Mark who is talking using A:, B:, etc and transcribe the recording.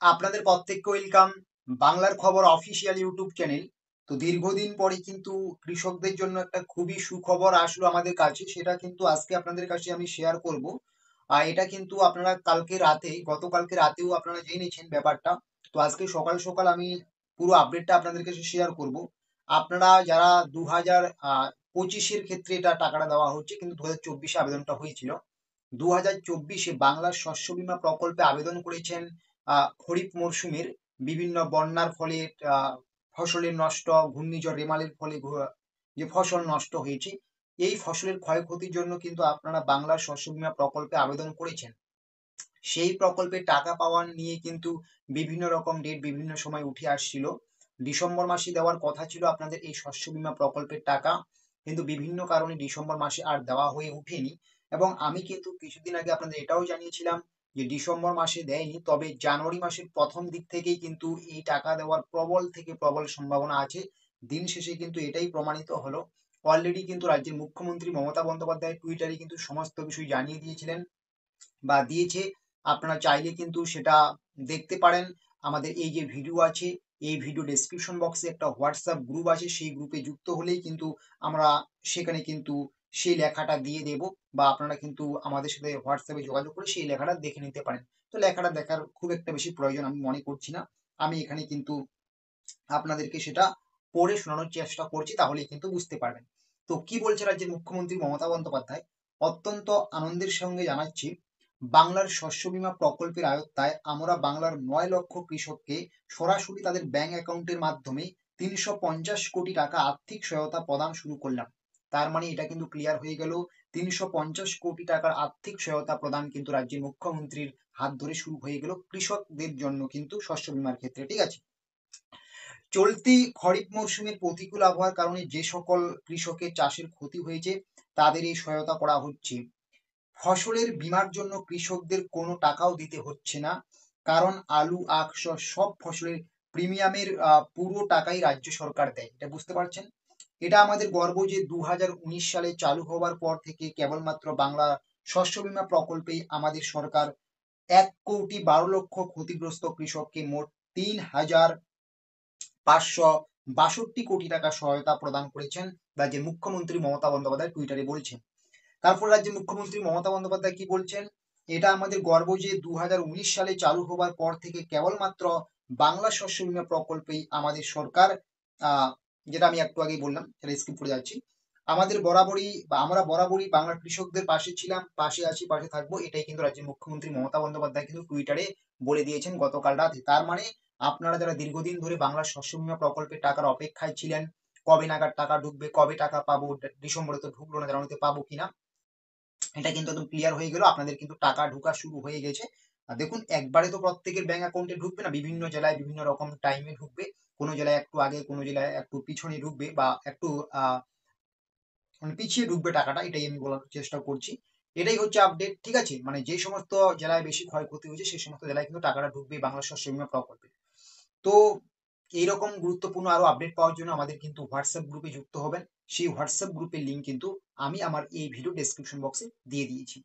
A: আপনাদের প্রত্যেককে ওয়েলকাম বাংলার খবর অফিসিয়াল ইউটিউব চ্যানেল। তো দীর্ঘদিন পরে কিন্তু কৃষকদের জন্য একটা খুবই সুখবর আসলো আমাদের কাছে, সেটা কিন্তু আজকে আপনাদের কাছে আমি শেয়ার করব। আর এটা কিন্তু আপনারা গতকালকে রাতেও আপনারা জেনেছেন ব্যাপারটা। তো আজকে সকাল সকাল আমি পুরো আপডেটটা আপনাদের কাছে শেয়ার করব। আপনারা যারা 2025-এর ক্ষেত্রে এটা টাকাটা দেওয়া হচ্ছে, কিন্তু 2024-এ আবেদনটা হয়েছিল। 2024-এ বাংলার শস্য বীমা প্রকল্পে আবেদন করেছেন খরিফ মরশুমের বিভিন্ন বন্যার ফলে আহ, ফসলের নষ্ট, ঘূর্ণিঝড় রেমালের ফলে যে ফসল নষ্ট হয়েছে, এই ফসলের ক্ষয়ক্ষতির জন্য কিন্তু আপনারা বাংলার শস্য বীমা প্রকল্পে আবেদন করেছেন। সেই প্রকল্পে টাকা পাওয়া নিয়ে কিন্তু বিভিন্ন রকম ডেট বিভিন্ন সময় উঠে আসছিল। ডিসেম্বর মাসে দেওয়ার কথা ছিল আপনাদের এই শস্য বীমা প্রকল্পের টাকা, কিন্তু বিভিন্ন কারণে ডিসেম্বর মাসে আর দেওয়া হয়ে ওঠেনি। এবং আমি কিন্তু কিছুদিন আগে আপনাদের এটাও জানিয়েছিলাম যে ডিসেম্বর মাসে দেয়নি, তবে জানুয়ারি মাসের প্রথম দিক থেকেই কিন্তু এই টাকা দেওয়ার প্রবল থেকে প্রবল সম্ভাবনা আছে। দিন শেষে কিন্তু এটাই প্রমাণিত হলো। অলরেডি কিন্তু রাজ্যের মুখ্যমন্ত্রী মমতা বন্দ্যোপাধ্যায় টুইটারে কিন্তু সমস্ত বিষয় জানিয়ে দিয়েছিলেন বা দিয়েছে। আপনারা চাইলে কিন্তু সেটা দেখতে পারেন। আমাদের এই যে ভিডিও আছে, এই ভিডিও ডেসক্রিপশন বক্সে একটা হোয়াটসঅ্যাপ গ্রুপ আছে, সেই গ্রুপে যুক্ত হলেই কিন্তু আমরা সেখানে কিন্তু সেই লেখাটা দিয়ে দেব, বা আপনারা কিন্তু আমাদের সাথে হোয়াটসঅ্যাপে যোগাযোগ করে সেই লেখাটা দেখে নিতে পারেন। তো লেখাটা দেখার খুব একটা বেশি প্রয়োজন আমি মনে করছি না। আমি এখানে কিন্তু আপনাদেরকে সেটা পড়ে শোনানোর চেষ্টা করছি, তাহলেই কিন্তু বুঝতে পারবেন। তো কি বলছে রাজ্যের মুখ্যমন্ত্রী মমতা বন্দ্যোপাধ্যায়? অত্যন্ত আনন্দের সঙ্গে জানাচ্ছি, বাংলার শস্য বীমা প্রকল্পের আওতায় আমরা বাংলার 9 লক্ষ কৃষককে সরাসরি তাদের ব্যাংক অ্যাকাউন্টের মাধ্যমে 350 কোটি টাকা আর্থিক সহায়তা প্রদান শুরু করলাম। তার মানে এটা কিন্তু ক্লিয়ার হয়ে গেল, 350 কোটি টাকার আর্থিক সহায়তা প্রদান কিন্তু রাজ্যের মুখ্যমন্ত্রীর হাত ধরে শুরু হয়ে গেল কৃষকদের জন্য কিন্তু শস্য বীমার ক্ষেত্রে, ঠিক আছে। চলতি খরিফ মরশুমের প্রতিকূল আবহাওয়ার কারণে যে সকল কৃষকের চাষের ক্ষতি হয়েছে, তাদের এই সহায়তা করা হচ্ছে। ফসলের বীমার জন্য কৃষকদের কোনো টাকাও দিতে হচ্ছে না, কারণ আলু, আখ সহ সব ফসলের প্রিমিয়ামের পুরো টাকাই রাজ্য সরকার দেয়। এটা বুঝতে পারছেন? এটা আমাদের গর্ব যে 2019 সালে চালু হওয়ার পর থেকে কেবলমাত্র বাংলা শস্য বীমা প্রকল্পেই আমাদের সরকার 1,12,00,000 ক্ষতিগ্রস্ত কৃষককে মোট 3,562 কোটি টাকা সহায়তা প্রদান করেছেন, রাজ্যের মুখ্যমন্ত্রী মমতা বন্দ্যোপাধ্যায় টুইটারে বলছেন। তারপর রাজ্যের মুখ্যমন্ত্রী মমতা বন্দ্যোপাধ্যায় কি বলছেন? এটা আমাদের গর্ব যে 2019 সালে চালু হবার পর থেকে কেবলমাত্র বাংলা শস্য বীমা প্রকল্পেই আমাদের সরকার, আহ যেটা আমি একটু আগেই বললাম, সেটা স্কিপ করে যাচ্ছি, আমরা বরাবরই বাংলার কৃষকদের পাশে ছিলাম, পাশে আছি, পাশে থাকবো, এটাই কিন্তু রাজ্যের মুখ্যমন্ত্রী মমতা বন্দ্যোপাধ্যায় কিন্তু টুইটারে বলে দিয়েছেন গতকাল রাতে। তার মানে আপনারা যারা দীর্ঘদিন ধরে বাংলার শস্য বীমা প্রকল্পের টাকার অপেক্ষায় ছিলেন, কবে নাগাদ টাকা ঢুকবে, কবে টাকা পাবো, ডিসেম্বরে তো ঢুকলো না, জানুয়ারিতে পাবো কিনা, এটা কিন্তু একদম ক্লিয়ার হয়ে গেল। আপনাদের কিন্তু টাকা ঢোকা শুরু হয়ে গেছে। আর দেখুন, একবারে তো প্রত্যেকের ব্যাংক অ্যাকাউন্টে ঢুকবে না, বিভিন্ন জেলায় বিভিন্ন রকম টাইমে ঢুকবে। কোনো জেলায় একটু আগে, কোনো জেলায় একটু পিছনে ঢুকবে, বা একটু মানে পিছিয়ে ঢুকবে টাকাটা, এটাই আমি বলার চেষ্টা করছি। এটাই হচ্ছে আপডেট, ঠিক আছে। মানে যে সমস্ত জেলায় বেশি ক্ষয়ক্ষতি হয়েছে সেই সমস্ত জেলায় কিন্তু টাকাটা ঢুকবে বাংলা শস্য বীমা প্রকল্পে। তো এইরকম গুরুত্বপূর্ণ আরো আপডেট পাওয়ার জন্য আমাদের কিন্তু হোয়াটসঅ্যাপ গ্রুপে যুক্ত হবেন। সেই হোয়াটসঅ্যাপ গ্রুপের লিঙ্ক কিন্তু আমি আমার এই ভিডিও ডেসক্রিপশন বক্সে দিয়ে দিয়েছি।